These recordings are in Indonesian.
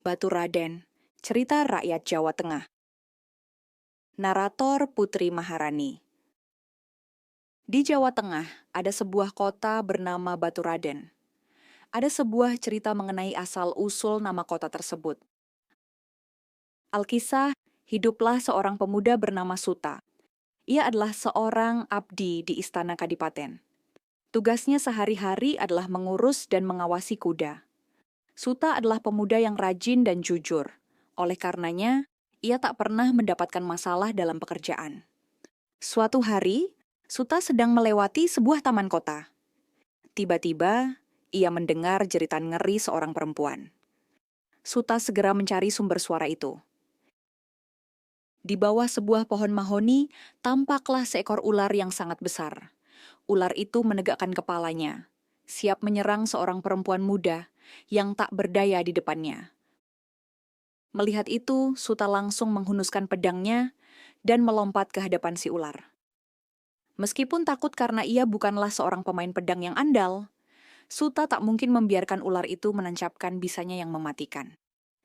Batu Raden, cerita rakyat Jawa Tengah. Narator Putri Maharani. Di Jawa Tengah ada sebuah kota bernama Batu Raden. Ada sebuah cerita mengenai asal-usul nama kota tersebut. Alkisah, hiduplah seorang pemuda bernama Suta. Ia adalah seorang abdi di istana kadipaten. Tugasnya sehari-hari adalah mengurus dan mengawasi kuda. Suta adalah pemuda yang rajin dan jujur. Oleh karenanya, ia tak pernah mendapatkan masalah dalam pekerjaan. Suatu hari, Suta sedang melewati sebuah taman kota. Tiba-tiba, ia mendengar jeritan ngeri seorang perempuan. Suta segera mencari sumber suara itu. Di bawah sebuah pohon mahoni, tampaklah seekor ular yang sangat besar. Ular itu menegakkan kepalanya, siap menyerang seorang perempuan muda yang tak berdaya di depannya. Melihat itu, Suta langsung menghunuskan pedangnya dan melompat ke hadapan si ular. Meskipun takut karena ia bukanlah seorang pemain pedang yang andal, Suta tak mungkin membiarkan ular itu menancapkan bisanya yang mematikan.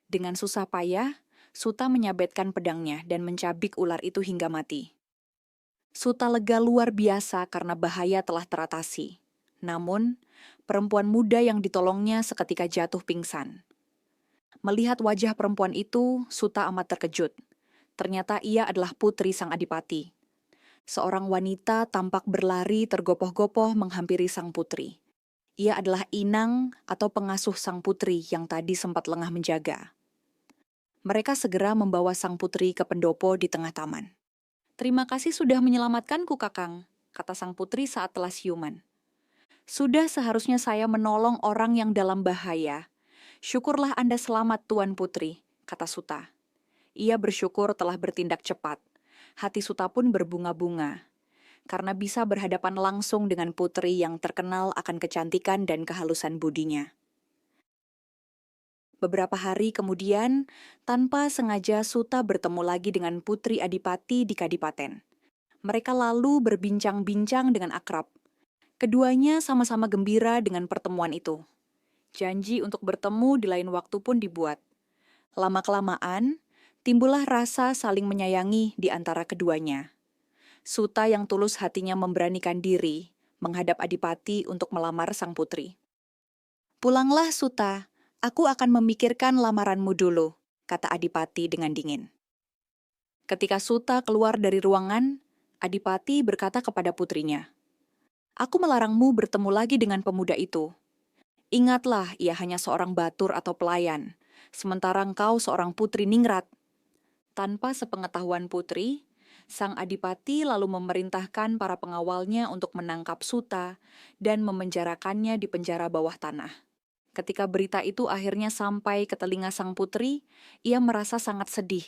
Dengan susah payah, Suta menyabetkan pedangnya dan mencabik ular itu hingga mati. Suta lega luar biasa karena bahaya telah teratasi. Namun, perempuan muda yang ditolongnya seketika jatuh pingsan. Melihat wajah perempuan itu, Suta amat terkejut. Ternyata ia adalah putri sang adipati. Seorang wanita tampak berlari tergopoh-gopoh menghampiri sang putri. Ia adalah inang atau pengasuh sang putri yang tadi sempat lengah menjaga. Mereka segera membawa sang putri ke pendopo di tengah taman. "Terima kasih sudah menyelamatkanku, Kakang," kata sang putri saat telah siuman. "Sudah seharusnya saya menolong orang yang dalam bahaya. Syukurlah Anda selamat, Tuan Putri," kata Suta. Ia bersyukur telah bertindak cepat. Hati Suta pun berbunga-bunga, karena bisa berhadapan langsung dengan putri yang terkenal akan kecantikan dan kehalusan budinya. Beberapa hari kemudian, tanpa sengaja Suta bertemu lagi dengan Putri Adipati di Kadipaten. Mereka lalu berbincang-bincang dengan akrab. Keduanya sama-sama gembira dengan pertemuan itu. Janji untuk bertemu di lain waktu pun dibuat. Lama-kelamaan, timbullah rasa saling menyayangi di antara keduanya. Suta yang tulus hatinya memberanikan diri menghadap Adipati untuk melamar sang putri. "Pulanglah, Suta. Aku akan memikirkan lamaranmu dulu," kata Adipati dengan dingin. Ketika Suta keluar dari ruangan, Adipati berkata kepada putrinya, "Aku melarangmu bertemu lagi dengan pemuda itu. Ingatlah, ia hanya seorang batur atau pelayan, sementara engkau seorang putri ningrat." Tanpa sepengetahuan putri, sang Adipati lalu memerintahkan para pengawalnya untuk menangkap Suta dan memenjarakannya di penjara bawah tanah. Ketika berita itu akhirnya sampai ke telinga sang putri, ia merasa sangat sedih,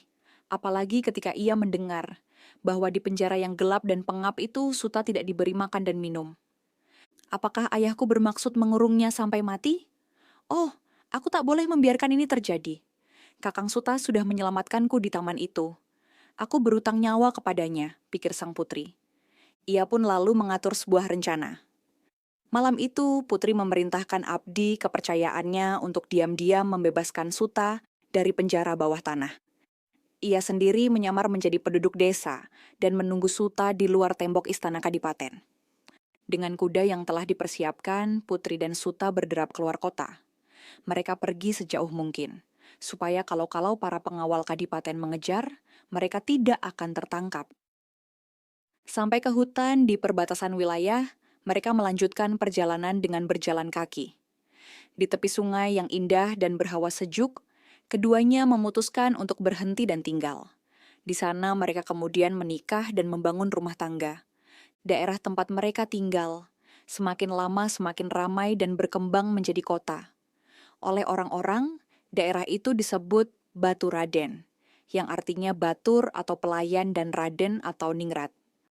apalagi ketika ia mendengar bahwa di penjara yang gelap dan pengap itu Suta tidak diberi makan dan minum. Apakah ayahku bermaksud mengurungnya sampai mati? Oh, aku tak boleh membiarkan ini terjadi. Kakang Suta sudah menyelamatkanku di taman itu. Aku berutang nyawa kepadanya, pikir sang putri. Ia pun lalu mengatur sebuah rencana. Malam itu, putri memerintahkan abdi kepercayaannya untuk diam-diam membebaskan Suta dari penjara bawah tanah. Ia sendiri menyamar menjadi penduduk desa dan menunggu Suta di luar tembok istana kadipaten. Dengan kuda yang telah dipersiapkan, putri dan Suta berderap keluar kota. Mereka pergi sejauh mungkin, supaya kalau-kalau para pengawal kadipaten mengejar, mereka tidak akan tertangkap. Sampai ke hutan di perbatasan wilayah, mereka melanjutkan perjalanan dengan berjalan kaki. Di tepi sungai yang indah dan berhawa sejuk, keduanya memutuskan untuk berhenti dan tinggal. Di sana mereka kemudian menikah dan membangun rumah tangga. Daerah tempat mereka tinggal semakin lama semakin ramai dan berkembang menjadi kota. Oleh orang-orang, daerah itu disebut Batu Raden, yang artinya batur atau pelayan dan Raden atau ningrat.